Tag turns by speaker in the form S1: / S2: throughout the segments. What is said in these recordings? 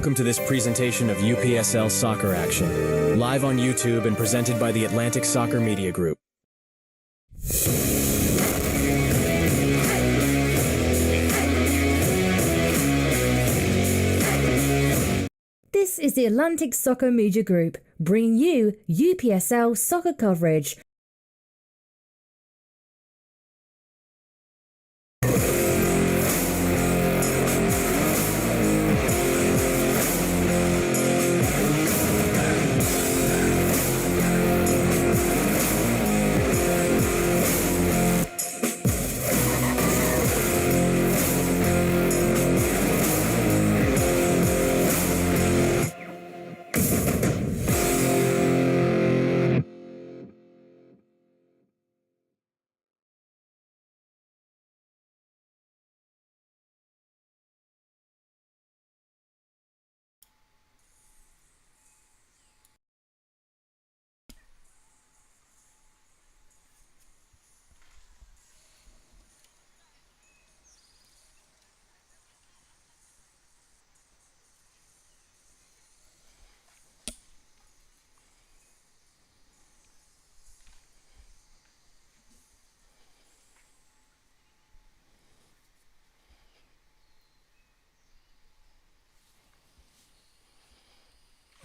S1: Welcome to this presentation of UPSL Soccer Action, live on YouTube and presented by the Atlantic Soccer Media Group.
S2: This is the Atlantic Soccer Media Group, bringing you UPSL soccer coverage.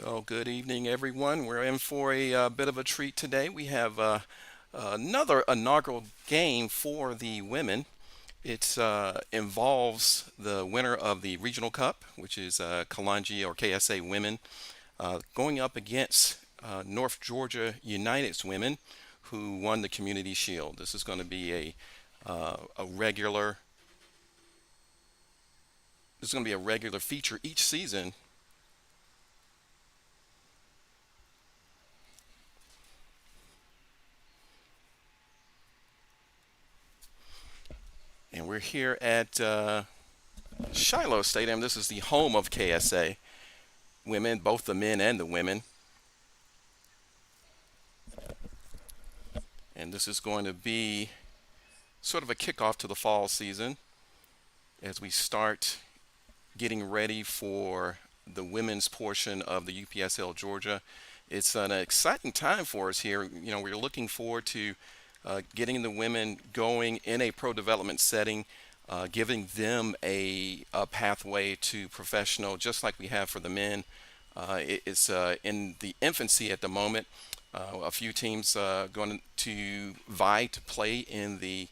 S3: Well, good evening, everyone. We're in for a bit of a treat today. We have another inaugural game for the women. It involves the winner of the Regional Cup, which is Kalanji or KSA women, going up against North Georgia United's women, who won the Community Shield. This is going to be a regular. This is going to be a regular feature each season. And we're here at Shiloh Stadium. This is the home of KSA women, both the men and the women. And this is going to be sort of a kickoff to the fall season as we start getting ready for the women's portion of the UPSL Georgia. It's an exciting time for us here. You know, we're looking forward to getting the women going in a pro development setting, giving them a pathway to professional, just like we have for the men. It's in the infancy at the moment. A few teams going to vie to play in the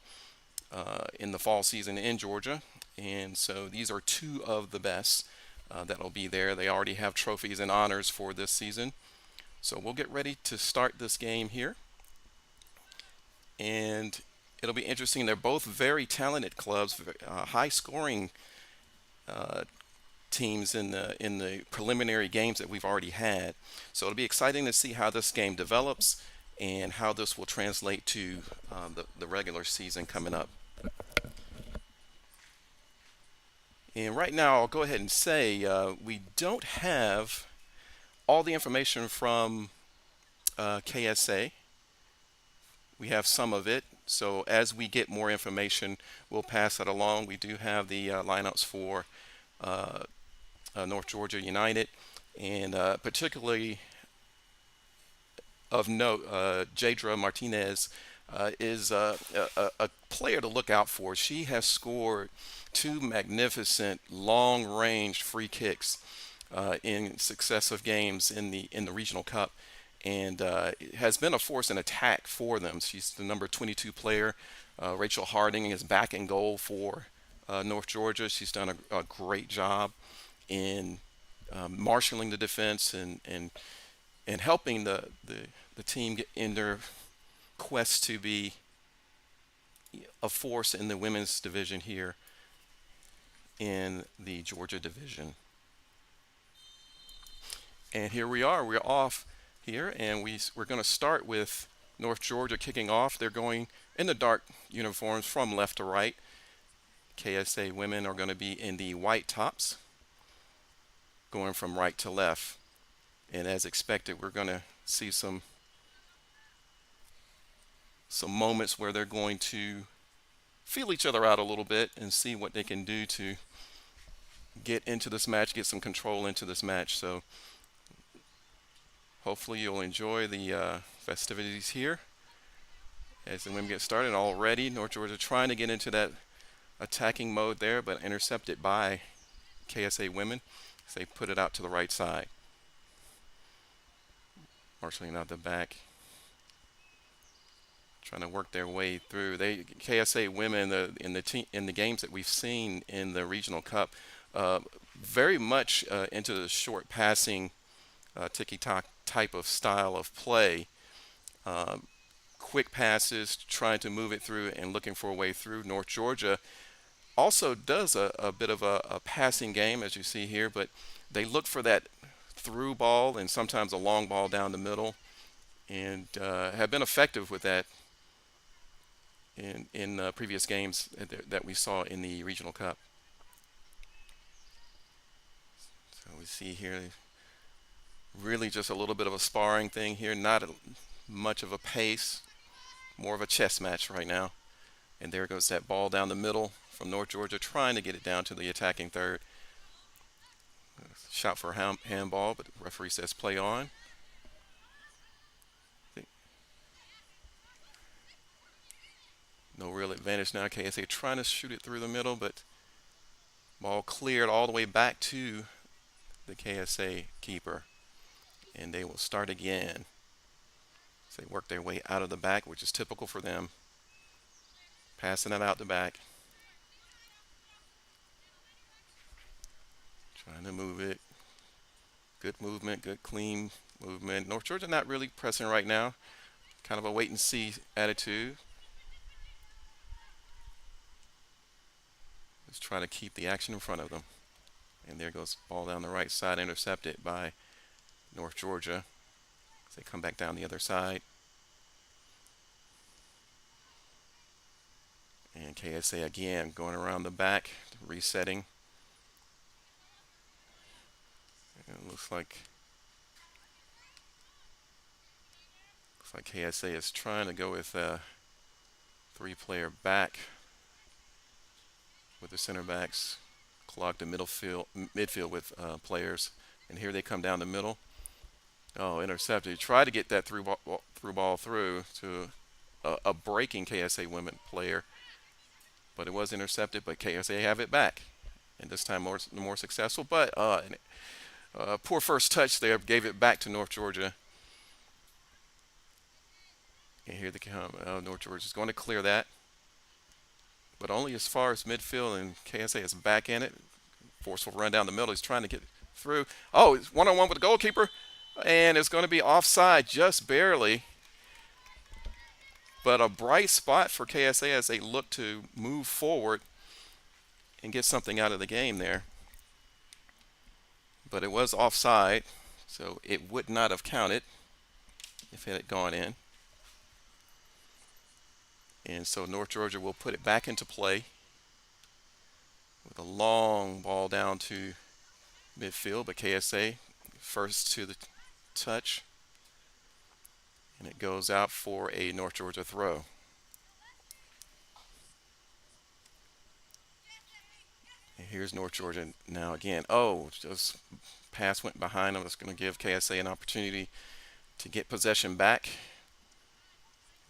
S3: fall season in Georgia, and so these are two of the best that'll be there. They already have trophies and honors for this season. So we'll get ready to start this game here. And it'll be interesting. They're both very talented clubs, high-scoring teams in the preliminary games that we've already had. So it'll be exciting to see how this game develops and how this will translate to the regular season coming up. And right now, I'll go ahead and say we don't have all the information from KSA. We have some of it, so as we get more information, we'll pass it along. We do have the lineups for North Georgia United, and particularly of note, Jadra Martinez is a player to look out for. She has scored two magnificent long-range free kicks in successive games in the Regional Cup, and has been a force in attack for them. She's the number 22 player. Rachel Harding is back in goal for North Georgia. She's done a great job in marshaling the defense and helping the team get in their quest to be a force in the women's division here in the Georgia division. And here we are. We're off here, and we're going to start with North Georgia kicking off. They're going in the dark uniforms from left to right. KSA women are going to be in the white tops, going from right to left. And as expected, we're going to see some moments where they're going to feel each other out a little bit and see what they can do to get into this match, get some control into this match. So hopefully you'll enjoy the festivities here as the women get started. Already North Georgia trying to get into that attacking mode there, but intercepted by KSA women as they put it out to the right side. Marshalling out the back, trying to work their way through. KSA women in the games that we've seen in the Regional Cup, very much into the short passing, ticky-tack type of style of play. Quick passes, trying to move it through and looking for a way through. North Georgia also does a bit of a passing game, as you see here, but they look for that through ball and sometimes a long ball down the middle, and have been effective with that in previous games that we saw in the Regional Cup. So we see here really just a little bit of a sparring thing here, not much of a pace, more of a chess match right now. And there goes that ball down the middle from North Georgia, trying to get it down to the attacking third. Shot for a handball, but the referee says play on. No real advantage now. KSA trying to shoot it through the middle, but ball cleared all the way back to the KSA keeper. And they will start again. So they work their way out of the back, which is typical for them. Passing it out the back. Trying to move it. Good movement, good clean movement. North Georgia not really pressing right now. Kind of a wait and see attitude. Just trying to keep the action in front of them. And there goes ball down the right side, intercepted by North Georgia. As they come back down the other side. And KSA again going around the back, resetting. And it looks like KSA is trying to go with a three-player back with the center backs clogged the midfield with players. And here they come down the middle. Oh, intercepted. Try to get that through ball through to a breaking KSA women player, but it was intercepted. But KSA have it back, and this time more successful. But poor first touch there, gave it back to North Georgia. And here they come. North Georgia is going to clear that, but only as far as midfield, and KSA is back in it. Forceful run down the middle. He's trying to get through. Oh, it's one-on-one with the goalkeeper, and it's going to be offside just barely. But a bright spot for KSA as they look to move forward and get something out of the game there. But it was offside, so it would not have counted if it had gone in. And so North Georgia will put it back into play with a long ball down to midfield, but KSA first to the touch, and it goes out for a North Georgia throw. And here's North Georgia now again. Oh, just pass went behind them. That's going to give KSA an opportunity to get possession back,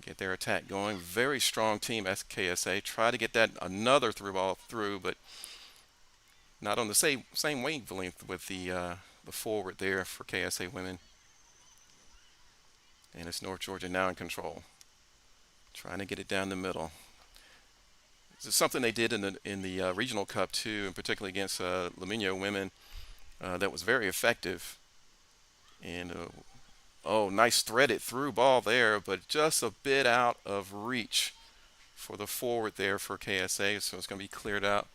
S3: get their attack going. Very strong team as KSA. Try to get that another through ball through, but not on the same wavelength with the forward there for KSA women. And it's North Georgia now in control, trying to get it down the middle. This is something they did in the Regional Cup too, and particularly against Lamino women, that was very effective. And oh, nice threaded through ball there, but just a bit out of reach for the forward there for KSA. So it's going to be cleared out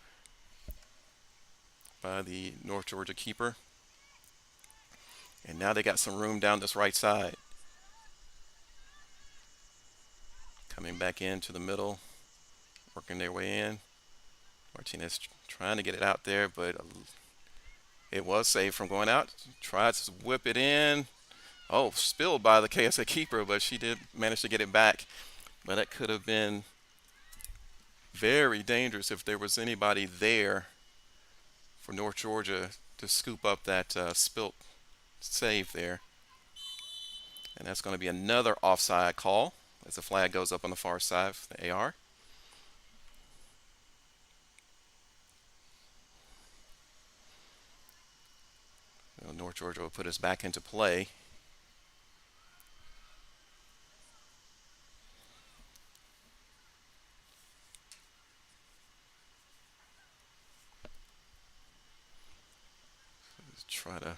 S3: by the North Georgia keeper. And now they got some room down this right side. Coming back into the middle, working their way in. Martinez trying to get it out there, but it was saved from going out. Tried to whip it in. Oh, spilled by the KSA keeper, but she did manage to get it back. But that could have been very dangerous if there was anybody there for North Georgia to scoop up that spilt save there. And that's going to be another offside call as the flag goes up on the far side of the AR. So North Georgia will put us back into play. Let's try to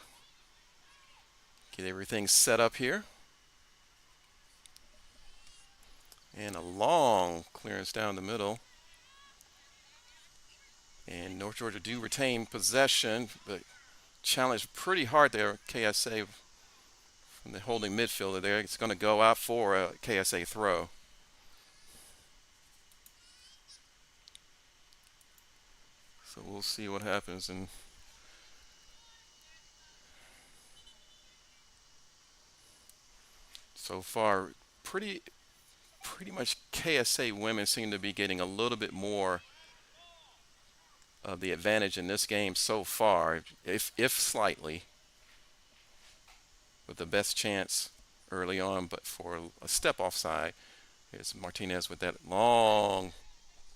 S3: get everything set up here. And a long clearance down the middle. And North Georgia do retain possession, but challenged pretty hard there. KSA from the holding midfielder there. It's going to go out for a KSA throw. So we'll see what happens. And so far, pretty much KSA women seem to be getting a little bit more of the advantage in this game so far, if slightly, with the best chance early on, but for a step offside is Martinez with that long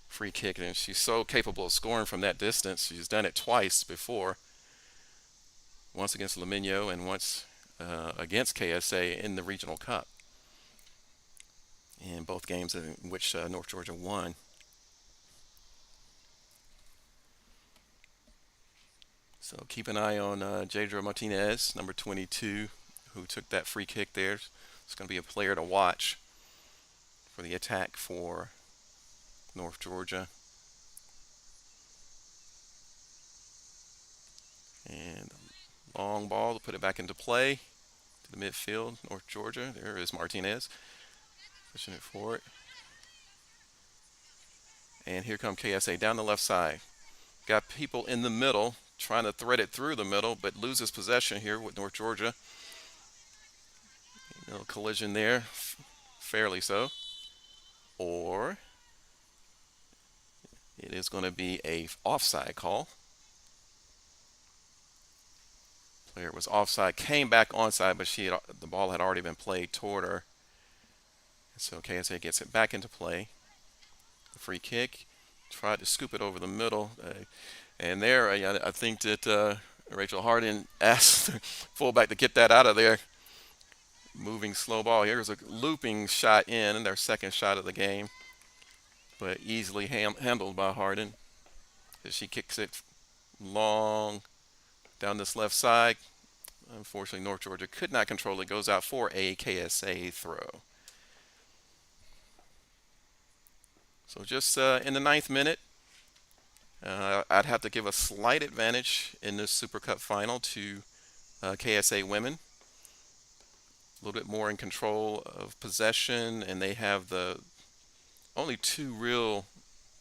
S3: free kick, and she's so capable of scoring from that distance. She's done it twice before, once against Laminio and once against KSA in the Regional Cup, in both games in which North Georgia won. So keep an eye on Jadra Martinez, number 22, who took that free kick there. It's going to be a player to watch for the attack for North Georgia. And long ball to put it back into play to the midfield, North Georgia. There is Martinez pushing it forward. And here come KSA down the left side. Got people in the middle trying to thread it through the middle, but loses possession here with North Georgia. Collision there, fairly so. Or it is going to be a offside call. Player was offside, came back onside, but the ball had already been played toward her. So KSA gets it back into play. The free kick, tried to scoop it over the middle. And there, I think that Rachel Hardin asked the fullback to get that out of there. Moving slow ball. Here's a looping shot in, their second shot of the game, but easily handled by Hardin as she kicks it long down this left side. Unfortunately, North Georgia could not control it. Goes out for a KSA throw. So just in the 9th minute, I'd have to give a slight advantage in this Super Cup final to KSA women. A little bit more in control of possession, and they have the only 2 real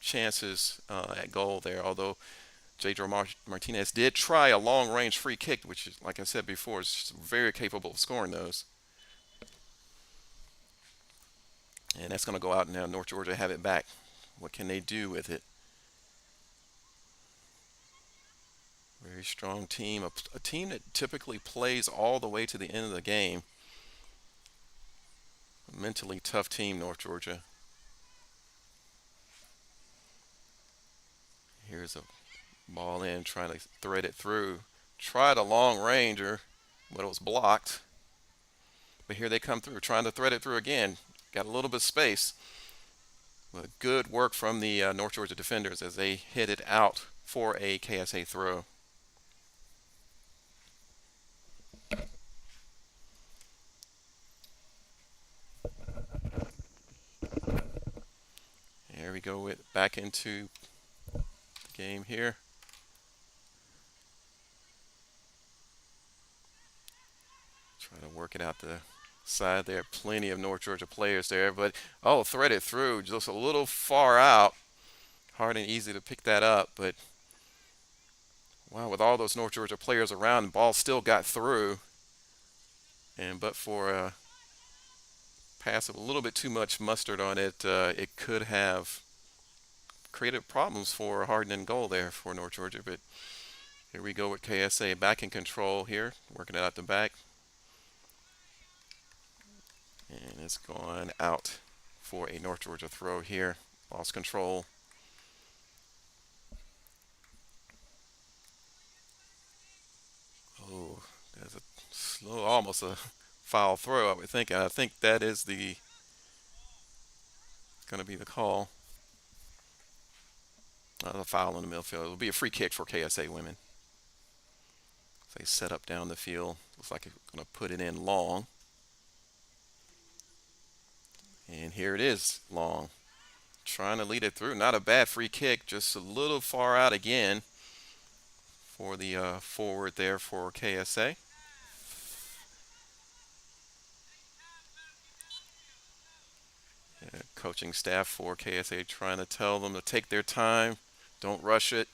S3: chances at goal there, although Jadra Martinez did try a long-range free kick, which, is, like I said before, is very capable of scoring those. And that's going to go out now. North Georgia have it back. What can they do with it? Very strong team, a team that typically plays all the way to the end of the game. A mentally tough team, North Georgia. Here's a ball in, trying to thread it through. Tried a long ranger, but it was blocked. But here they come through, trying to thread it through again. Got a little bit of space. But good work from the North Georgia defenders as they hit it out for a KSA throw. There we go, back into the game here. Try to work it out the side there. Plenty of North Georgia players there, but thread it through just a little far out. Hard and easy to pick that up, but wow, with all those North Georgia players around, the ball still got through. And but for a pass with a little bit too much mustard on it, it could have created problems for Hardin in goal there for North Georgia, but Here we go with KSA back in control here, working it out the back. And it's going out for a North Georgia throw here. Lost control. Oh, there's a slow, almost a foul throw, I would think. And I think that is going to be the call. A foul in the midfield. It'll be a free kick for KSA women. They set up down the field. Looks like it's going to put it in long. And here it is, long. Trying to lead it through. Not a bad free kick, just a little far out again for the forward there for KSA. Coaching staff for KSA trying to tell them to take their time. Don't rush it.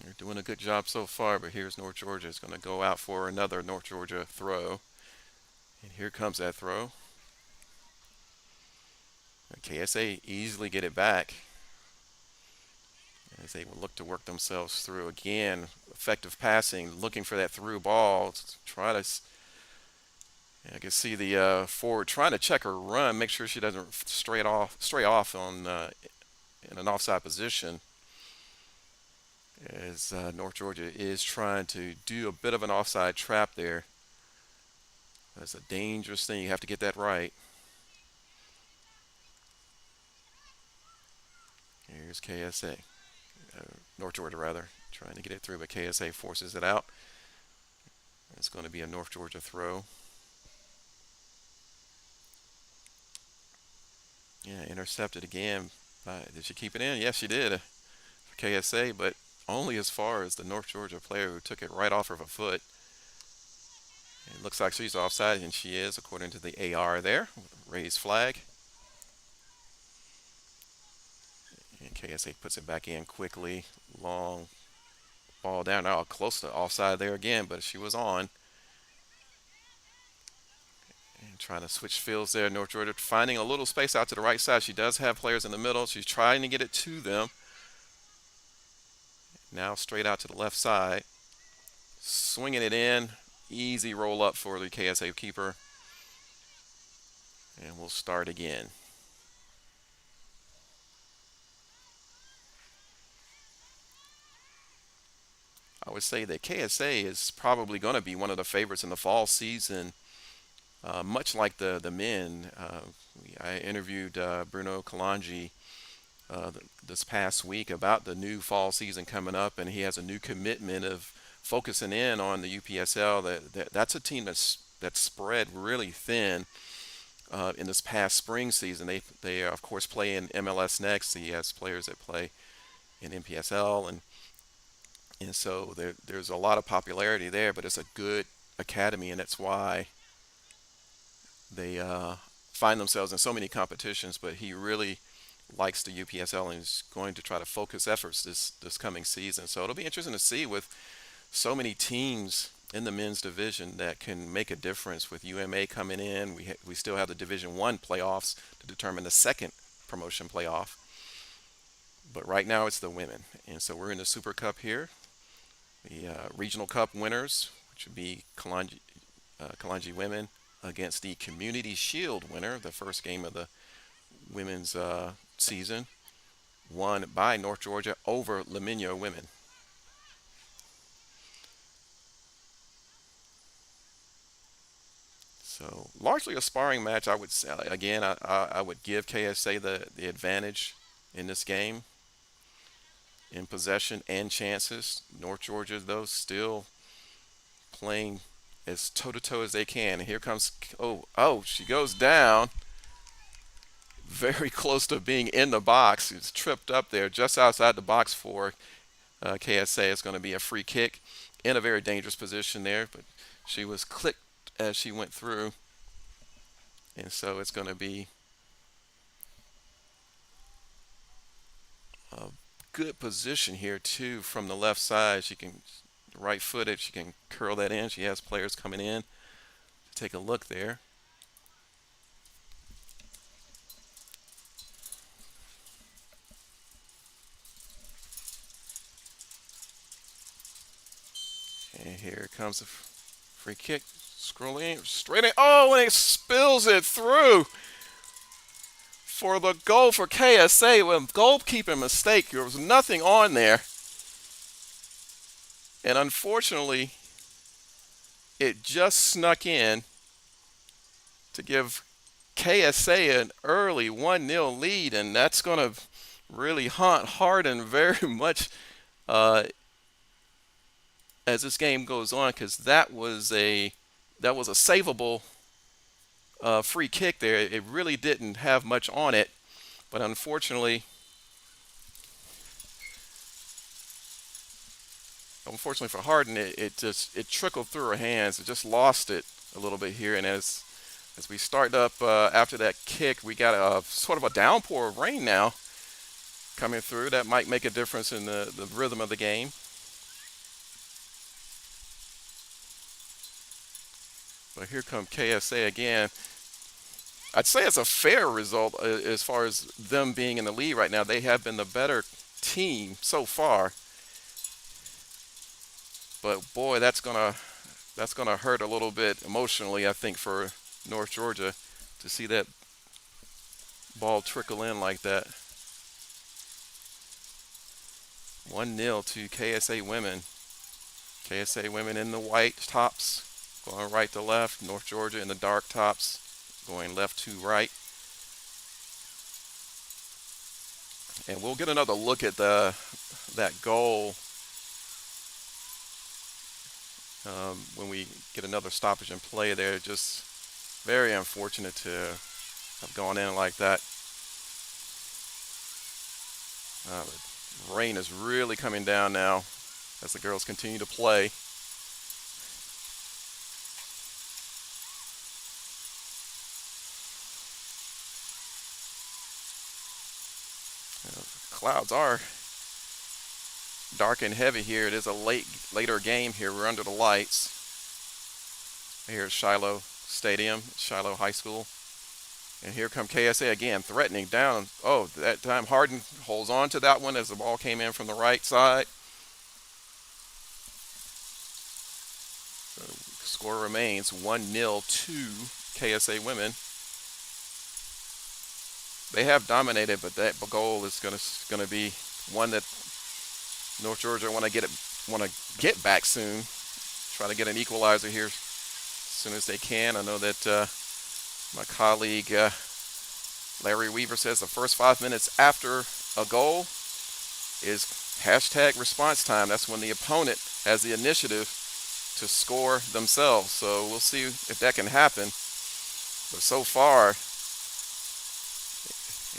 S3: They're doing a good job so far, but here's North Georgia. It's going to go out for another North Georgia throw. And here comes that throw. And KSA easily get it back as they will look to work themselves through. Again, effective passing, looking for that through ball. Try to, I can see the forward trying to check her run, make sure she doesn't stray off on in an offside position. As North Georgia is trying to do a bit of an offside trap there. That's a dangerous thing. You have to get that right. Here's KSA. North Georgia, rather. Trying to get it through, but KSA forces it out. It's going to be a North Georgia throw. Yeah, intercepted again. Did she keep it in? Yes, she did for KSA, but only as far as the North Georgia player who took it right off of her foot. It looks like she's offside, and she is, according to the AR there. Raised flag. And KSA puts it back in quickly. Long ball down. Now close to offside there again, but she was on. And trying to switch fields there. North Georgia finding a little space out to the right side. She does have players in the middle. She's trying to get it to them. Now straight out to the left side. Swinging it in. Easy roll up for the KSA keeper. And we'll start again. I would say that KSA is probably going to be one of the favorites in the fall season, much like the men. I interviewed Bruno Kalanji this past week about the new fall season coming up, and he has a new commitment of focusing in on the UPSL. That's a team that's spread really thin in this past spring season. They of course play in MLS next. He has players that play in MPSL, and so there's a lot of popularity there, but it's a good academy, and that's why they find themselves in so many competitions. But he really likes the UPSL and is going to try to focus efforts this coming season. So it'll be interesting to see with so many teams in the men's division that can make a difference. With UMA coming in, we still have the Division I playoffs to determine the second promotion playoff. But right now it's the women. And so we're in the Super Cup here. The Regional Cup winners, which would be Kalanji women, against the Community Shield winner, the first game of the women's season, won by North Georgia over Leminho women. So largely a sparring match, I would say. Again, I would give KSA the advantage in this game in possession and chances. North Georgia, though, still playing as toe-to-toe as they can. And here comes, she goes down. Very close to being in the box. She's tripped up there just outside the box for KSA. It's going to be a free kick in a very dangerous position there, but she was clipped as she went through. And so it's going to be a good position here too from the left side. She can right-footed. She can curl that in. She has players coming in. Take a look there. Here comes a free kick. Scrolling straight in. Oh, and it spills it through for the goal for KSA. With goalkeeping mistake, there was nothing on there. And unfortunately, it just snuck in to give KSA an early 1-0 lead, and that's going to really haunt Hardin very much as this game goes on, because that was a savable free kick there. It really didn't have much on it, but unfortunately for Hardin, it trickled through her hands. It just lost it a little bit here, and as we start up after that kick, we got a sort of a downpour of rain now coming through. That might make a difference in the rhythm of the game. But here come KSA again. I'd say it's a fair result as far as them being in the lead right now. They have been the better team so far. But boy, that's gonna hurt a little bit emotionally, I think, for North Georgia to see that ball trickle in like that. 1-0 to KSA women. KSA women in the white tops, going right to left. North Georgia in the dark tops, going left to right. And we'll get another look at that goal when we get another stoppage in play there. Just very unfortunate to have gone in like that. The rain is really coming down now as the girls continue to play. Clouds are dark and heavy here. It is a later game here. We're under the lights. Here's Shiloh Stadium, Shiloh High School. And here come KSA again, threatening down. Oh, that time Hardin holds on to that one as the ball came in from the right side. So score remains 1-0 to KSA women. They have dominated, but that goal is going to be one that North Georgia want to get back soon. Try to get an equalizer here as soon as they can. I know that my colleague Larry Weaver says the first 5 minutes after a goal is #response time. That's when the opponent has the initiative to score themselves. So we'll see if that can happen. But so far,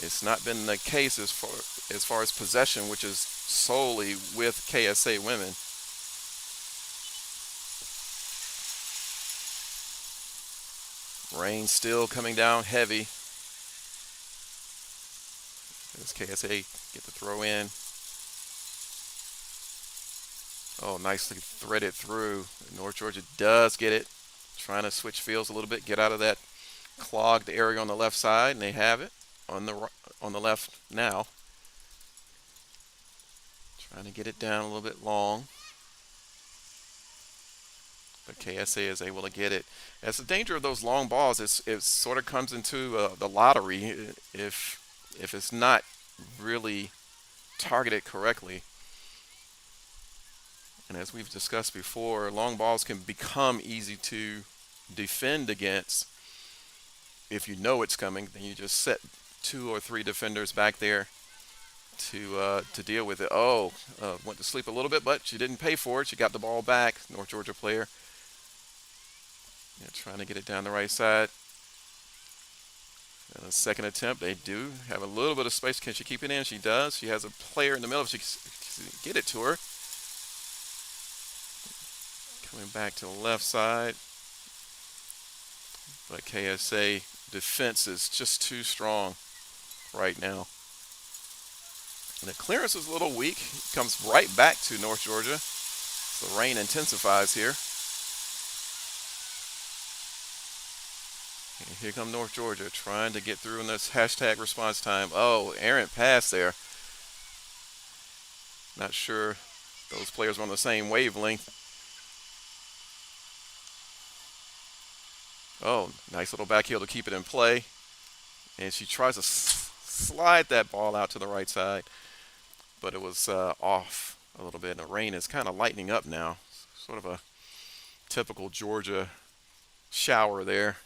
S3: it's not been the case as far as possession, which is solely with KSA women. Rain still coming down heavy as KSA get the throw in. Oh, nicely threaded through. North Georgia does get it. Trying to switch fields a little bit, get out of that clogged area on the left side, and they have it on the left now. Trying to get it down a little bit long. But KSA is able to get it. That's the danger of those long balls. It sort of comes into the lottery if it's not really targeted correctly. And as we've discussed before, long balls can become easy to defend against. If you know it's coming, then you just set 2 or 3 defenders back there to deal with it. Went to sleep a little bit, but she didn't pay for it. She got the ball back, North Georgia player. Yeah, trying to get it down the right side. And a second attempt, they do have a little bit of space. Can she keep it in? She does. She has a player in the middle. If she can get it to her. Coming back to the left side. But KSA defense is just too strong right now. And the clearance is a little weak. It comes right back to North Georgia. The rain intensifies here. And here come North Georgia trying to get through in this #response time. Oh, errant pass there. Not sure those players were on the same wavelength. Oh, nice little back heel to keep it in play. And she tries to slide that ball out to the right side, but it was off a little bit. And the rain is kind of lightening up now. Sort of a typical Georgia shower there.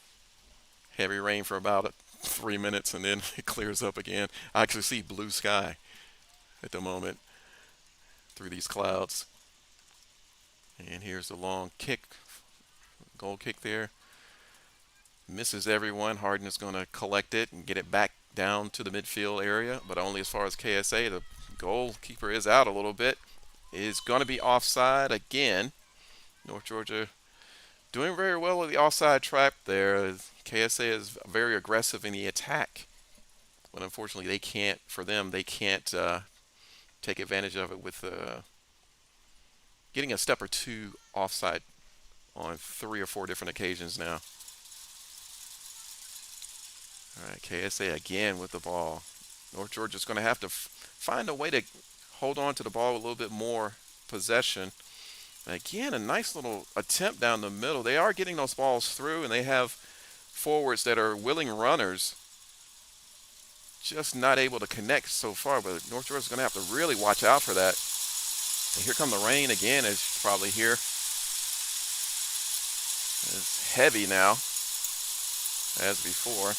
S3: Heavy rain for about 3 minutes, and then it clears up again. I actually see blue sky at the moment through these clouds. And here's the long kick, goal kick there. Misses everyone. Harden is going to collect it and get it back down to the midfield area, but only as far as KSA. The goalkeeper is out a little bit. Is going to be offside again. North Georgia doing very well with the offside trap there. KSA is very aggressive in the attack, but unfortunately they can't. For them, they can't take advantage of it with getting a step or two offside on 3 or 4 different occasions now. All right, KSA again with the ball. North Georgia's going to have to find a way to hold on to the ball with a little bit more possession. And again, a nice little attempt down the middle. They are getting those balls through, and they have forwards that are willing runners. Just not able to connect so far, but North Georgia's going to have to really watch out for that. And here come the rain again, as you can probably hear. It's heavy now, as before.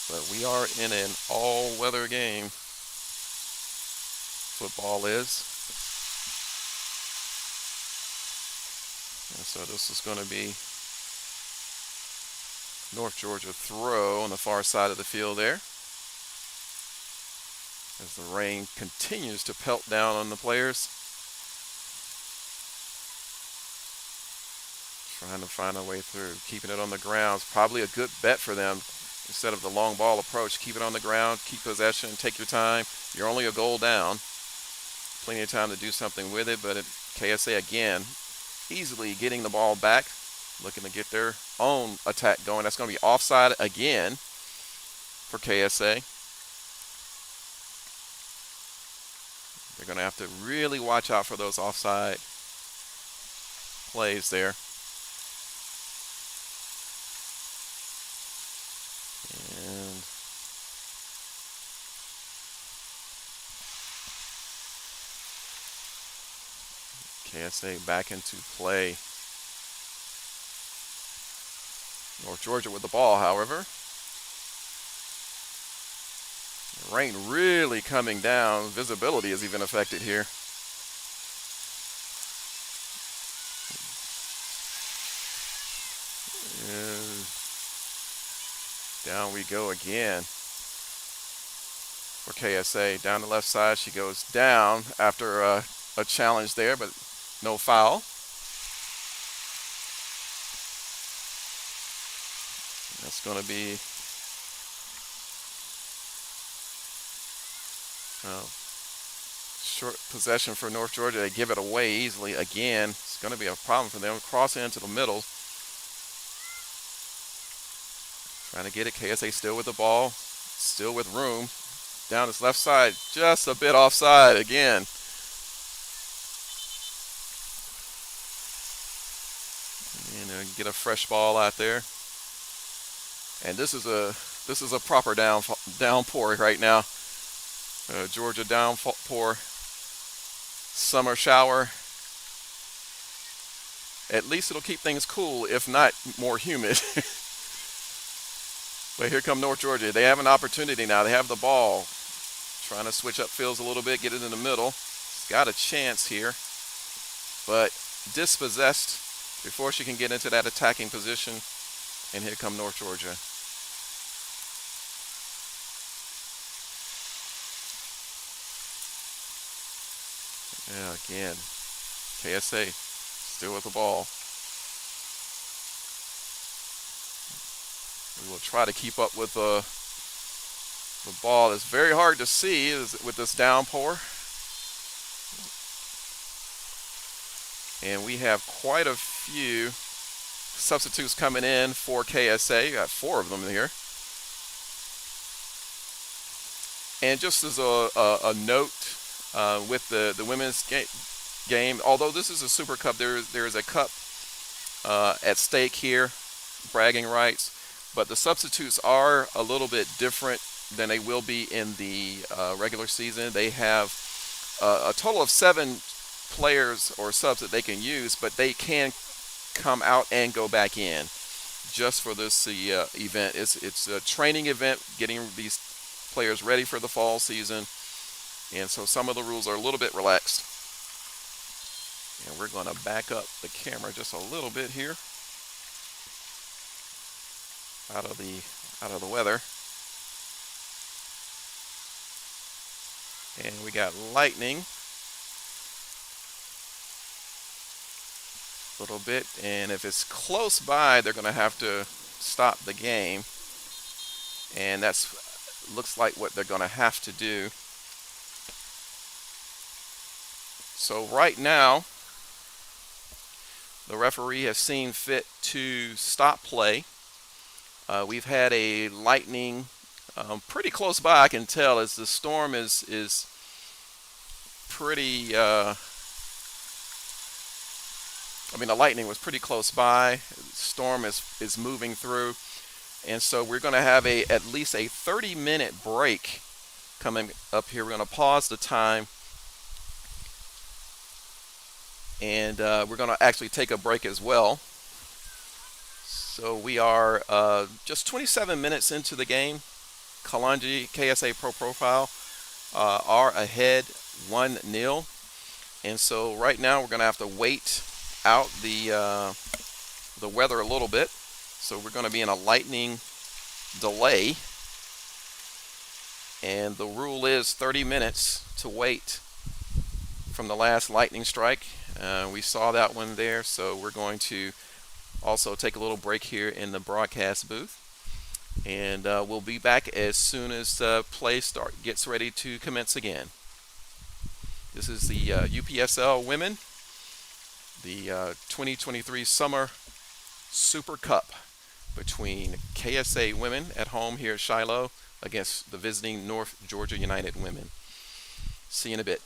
S3: But we are in an all-weather game. Football is. And so this is going to be North Georgia throw on the far side of the field there, as the rain continues to pelt down on the players. Trying to find a way through. Keeping it on the ground is probably a good bet for them. Instead of the long ball approach, keep it on the ground, keep possession, take your time. You're only a goal down. Plenty of time to do something with it, but KSA again, easily getting the ball back, looking to get their own attack going. That's going to be offside again for KSA. They're going to have to really watch out for those offside plays there. And KSA back into play. North Georgia with the ball, however. The rain really coming down. Visibility is even affected here. And down we go again for KSA. Down the left side, she goes down after a challenge there, but no foul. That's going to be short possession for North Georgia. They give it away easily again. It's going to be a problem for them. Crossing into the middle. Trying to get it. KSA still with the ball. Still with room. Down his left side. Just a bit offside again. Get a fresh ball out there. And this is a proper downpour right now. Georgia downpour, summer shower. At least it'll keep things cool, if not more humid. But here come North Georgia. They have an opportunity now. They have the ball. Trying to switch up fields a little bit, get it in the middle. It's got a chance here, but dispossessed before she can get into that attacking position. And here come North Georgia. Yeah, again, KSA still with the ball. We will try to keep up with the ball. It's very hard to see with this downpour. And we have quite a few substitutes coming in for KSA. Got 4 of them here. And just as a note, with the women's game, game. Although this is a Super Cup, there is a cup at stake here, bragging rights. But the substitutes are a little bit different than they will be in the regular season. They have a total of 7 players or subs that they can use, but they can come out and go back in just for this event. It's a training event, getting these players ready for the fall season, and so some of the rules are a little bit relaxed. And we're going to back up the camera just a little bit here out of the weather. And we got lightning a little bit, and if it's close by, they're going to have to stop the game, and that's looks like what they're going to have to do. So right now, the referee has seen fit to stop play. We've had a lightning pretty close by, I can tell, as the storm is pretty, the lightning was pretty close by. The storm is moving through. And so we're going to have at least a 30-minute break coming up here. We're going to pause the time. And we're going to actually take a break as well. So we are just 27 minutes into the game. Kalonji KSA Pro Profile are ahead 1-0. And so right now we're going to have to wait out the weather a little bit. So we're going to be in a lightning delay. And the rule is 30 minutes to wait from the last lightning strike. We saw that one there, so we're going to also take a little break here in the broadcast booth. And we'll be back as soon as play gets ready to commence again. This is the UPSL Women, the 2023 Summer Super Cup between KSA Women at home here at Shiloh against the visiting North Georgia United Women. See you in a bit.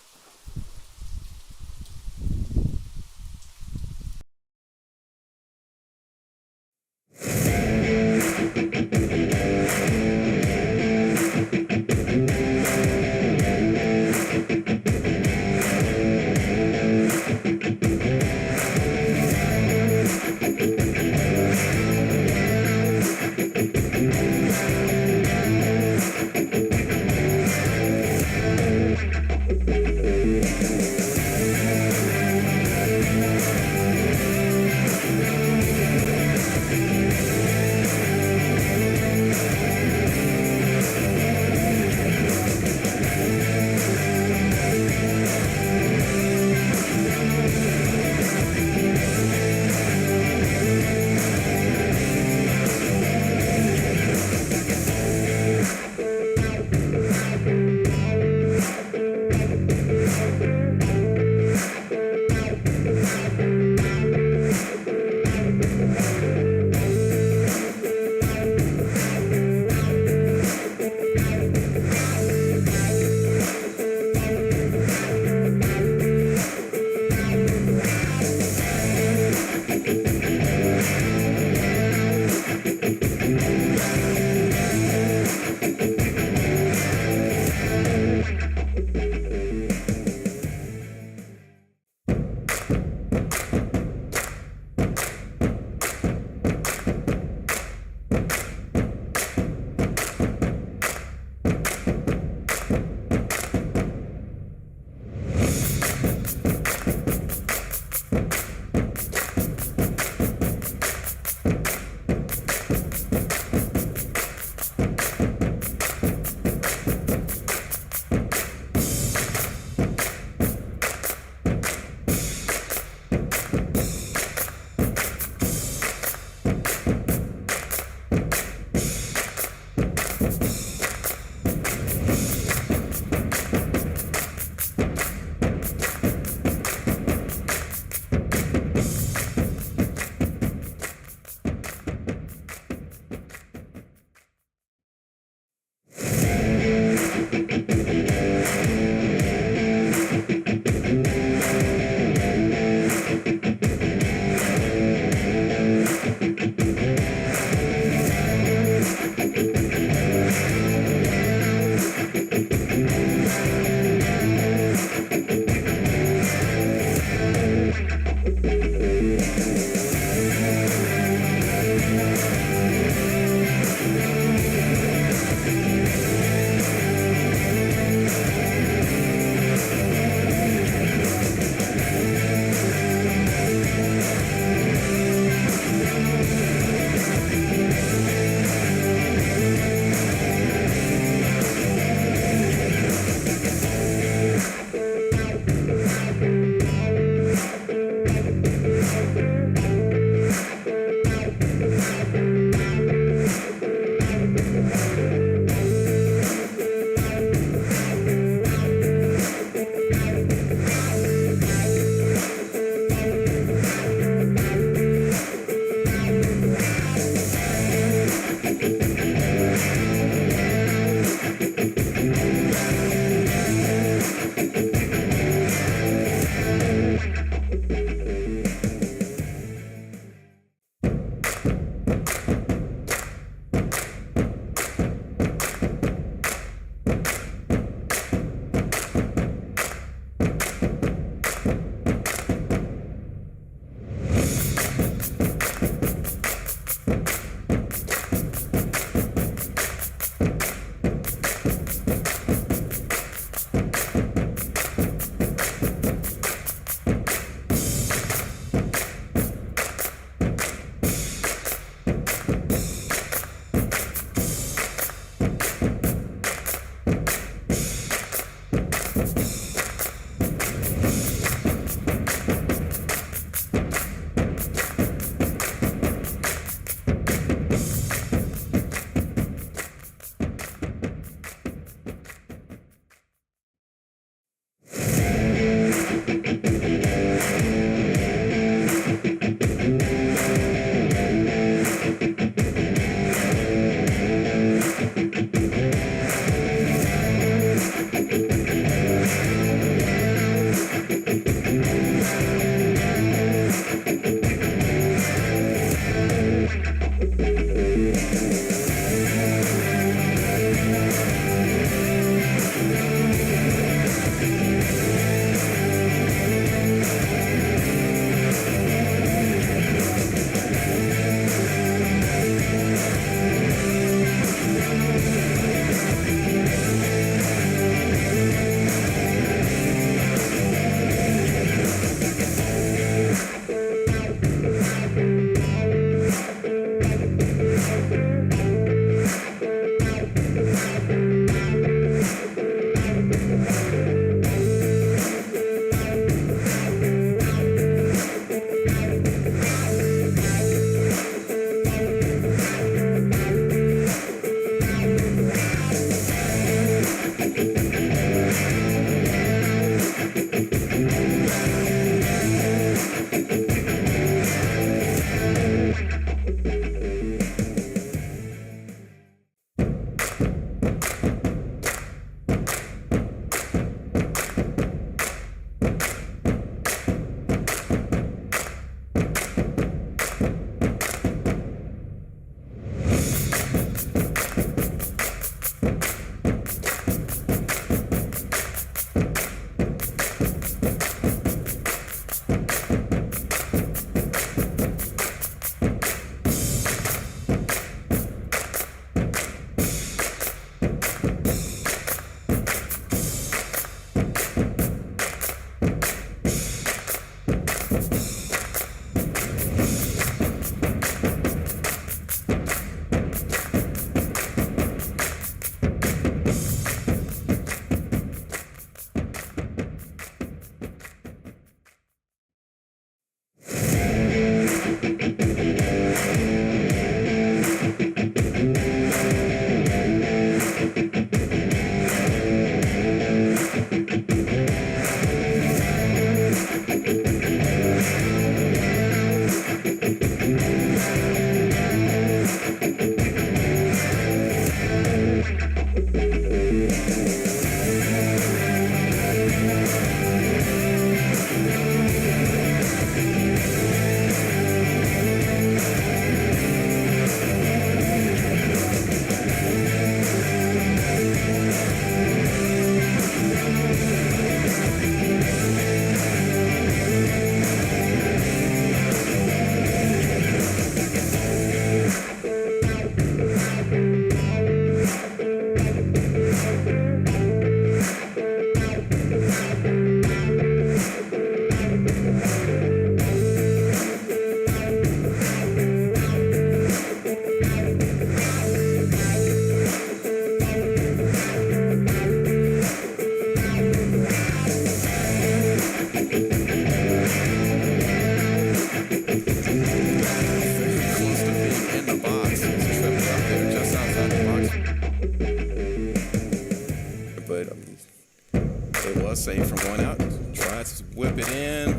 S3: Safe from going out. Tried to whip it in.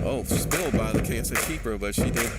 S3: Oh, spilled by the KSA keeper, but she did.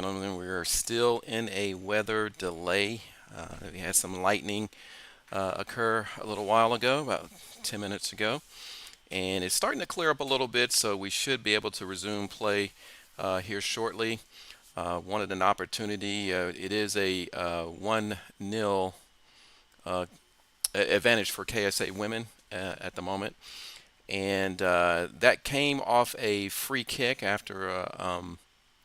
S3: gentlemen, we are still in a weather delay. We had some lightning occur a little while ago, about 10 minutes ago, and it's starting to clear up a little bit, so we should be able to resume play here shortly. Wanted an opportunity. It is a 1-0 advantage for KSA women at the moment. And that came off a free kick after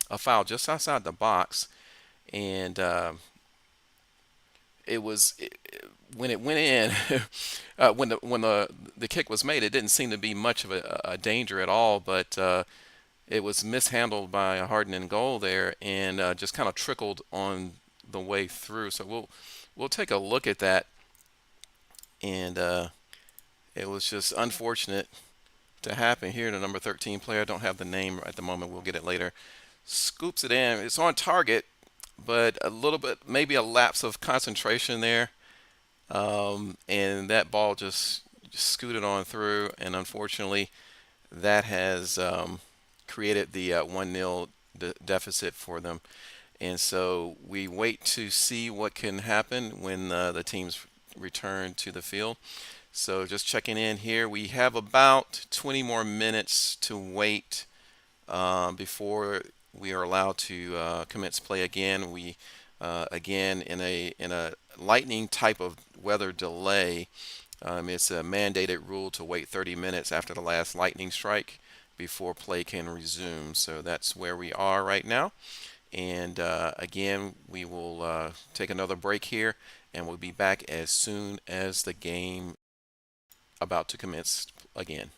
S3: a foul just outside the box. And when it went in, when the kick was made, it didn't seem to be much of a danger at all, but it was mishandled by a Harden goal there, and just kind of trickled on the way through. So we'll take a look at that, and it was just unfortunate to happen here. The number 13 player, I don't have the name at the moment, we'll get it later, scoops it in. It's on target, but a little bit, maybe a lapse of concentration there, and that ball just scooted on through, and unfortunately that has created the 1-0 deficit for them. And so we wait to see what can happen when the teams return to the field. So just checking in here, we have about 20 more minutes to wait before we are allowed to commence play again. We again in a lightning type of weather delay. It's a mandated rule to wait 30 minutes after the last lightning strike before play can resume. So that's where we are right now. And again, we will take another break here, and we'll be back as soon as the game about to commence again.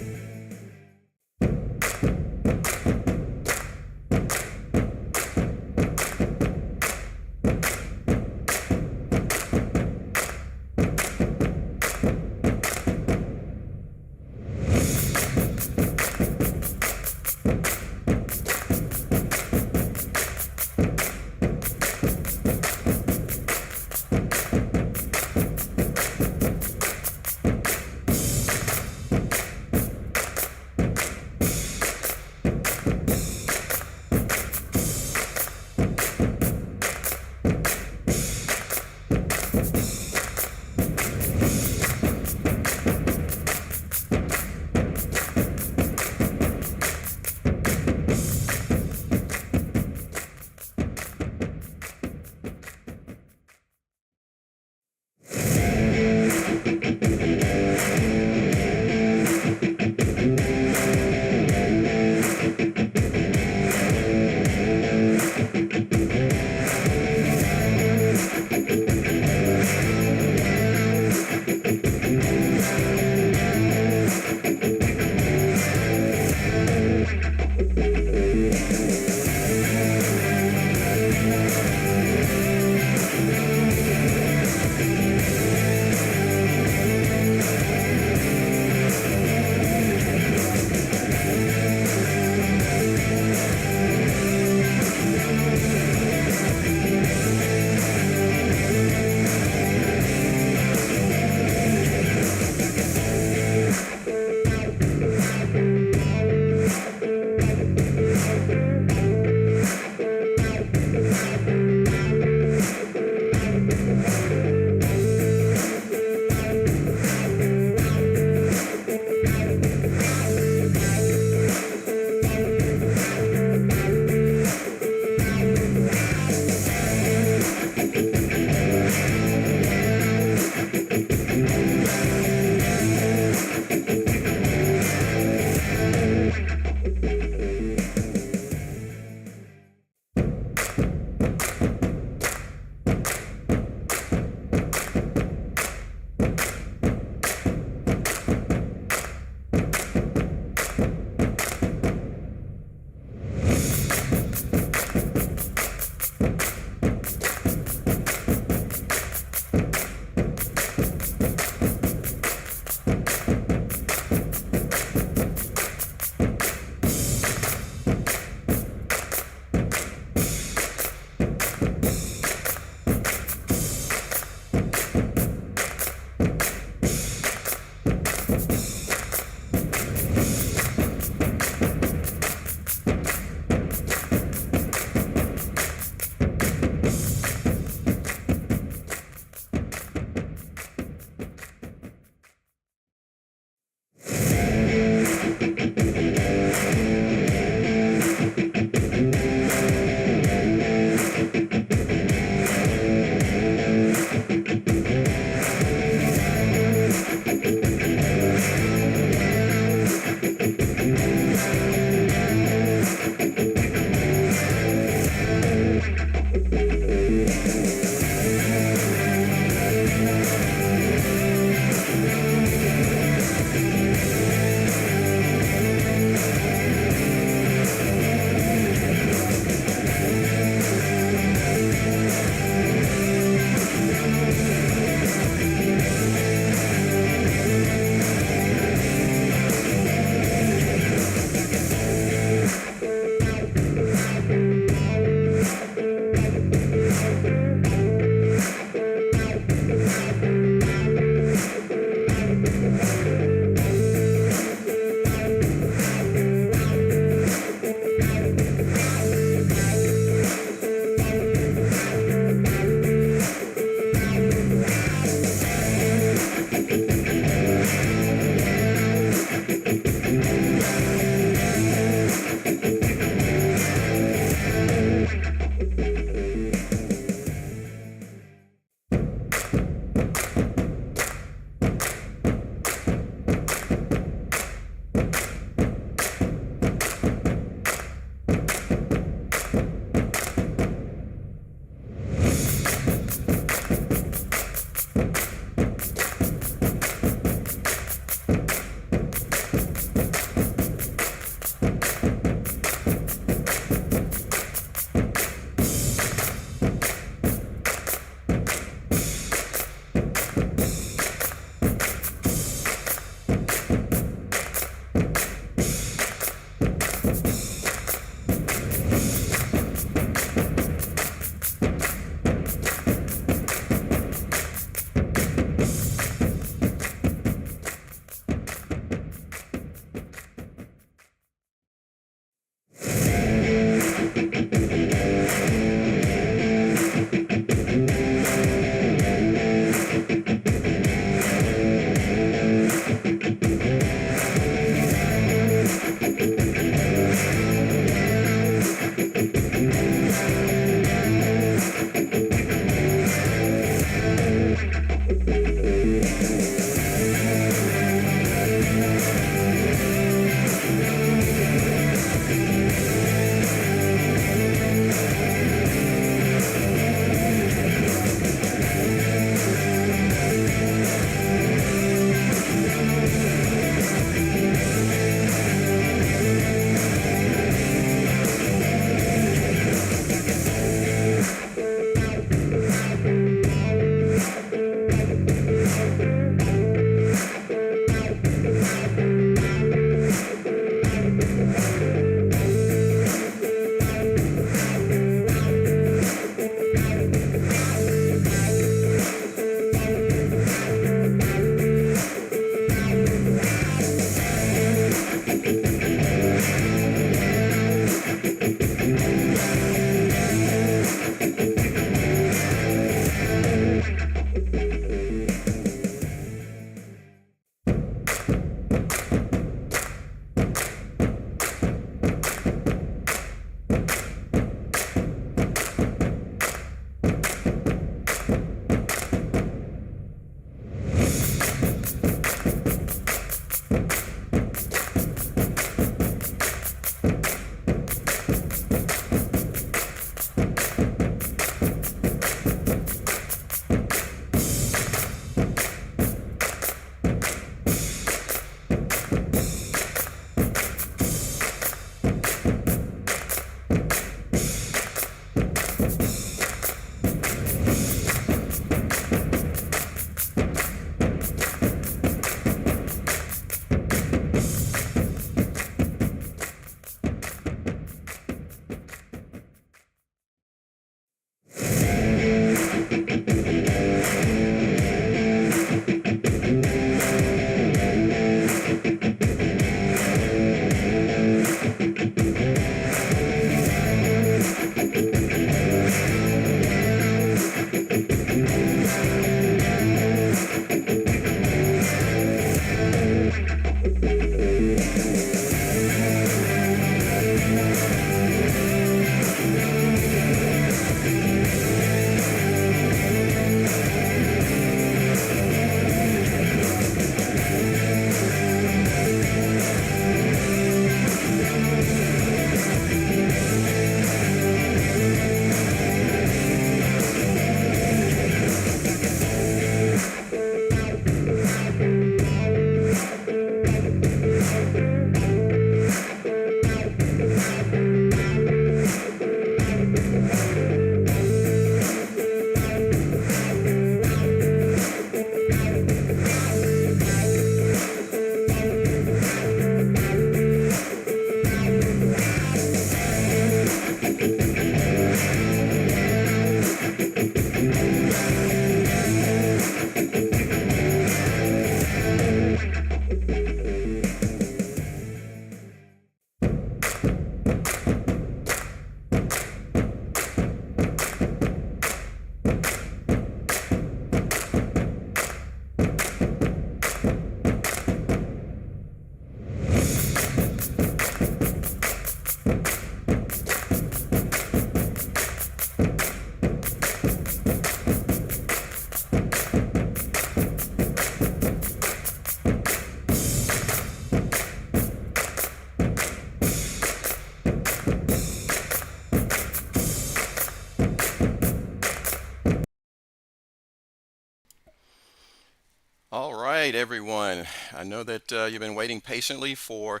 S3: All right, everyone. I know that you've been waiting patiently for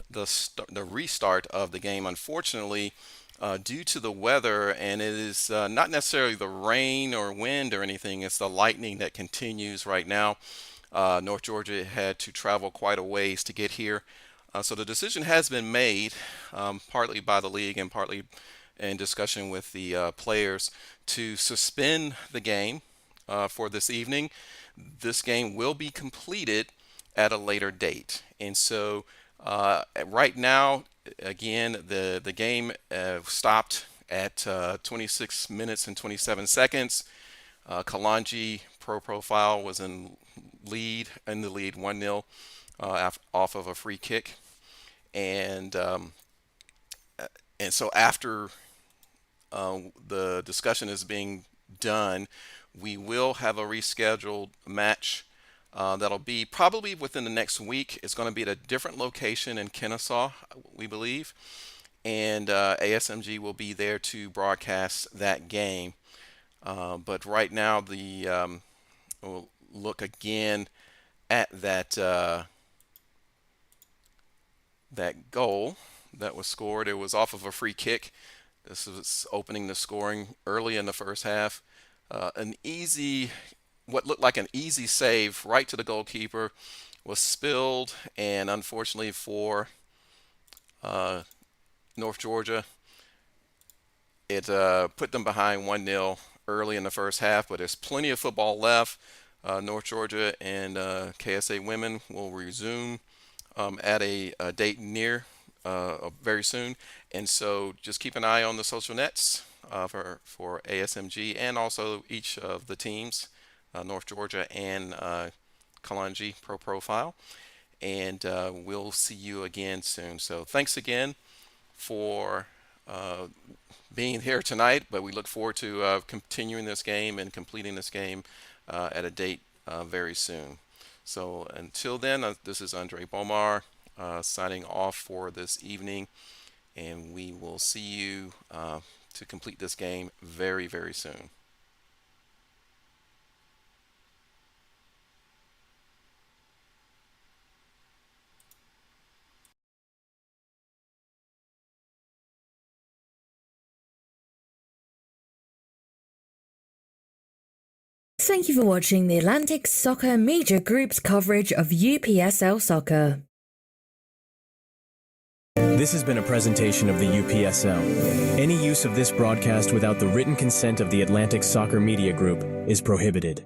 S3: the restart of the game. Unfortunately, due to the weather, and it is not necessarily the rain or wind or anything, it's the lightning that continues right now. North Georgia had to travel quite a ways to get here. So the decision has been made, partly by the league and partly in discussion with the players, to suspend the game for this evening. This game will be completed at a later date. And so right now, again, the game stopped at 26 minutes and 27 seconds. Kalanji Pro Profile was in the lead 1-0 off of a free kick. And so after the discussion is being done, we will have a rescheduled match that'll be probably within the next week. It's going to be at a different location in Kennesaw, we believe, and ASMG will be there to broadcast that game. But right now, we'll look again at that goal that was scored. It was off of a free kick. This was opening the scoring early in the first half. What looked like an easy save right to the goalkeeper was spilled, and unfortunately for North Georgia, it put them behind 1-0 early in the first half, but there's plenty of football left. North Georgia and KSA women will resume at a date near very soon, and so just keep an eye on the social nets for ASMG and also each of the teams, North Georgia and Kalanji Pro Profile, and we'll see you again soon. So thanks again for being here tonight, but we look forward to continuing this game and completing this game at a date very soon. So until then, this is Andre Bomar signing off for this evening, and we will see you to complete this game very, very soon.
S2: Thank you for watching the Atlantic Soccer Media Group's coverage of UPSL soccer.
S1: This has been a presentation of the UPSL. Any use of this broadcast without the written consent of the Atlantic Soccer Media Group is prohibited.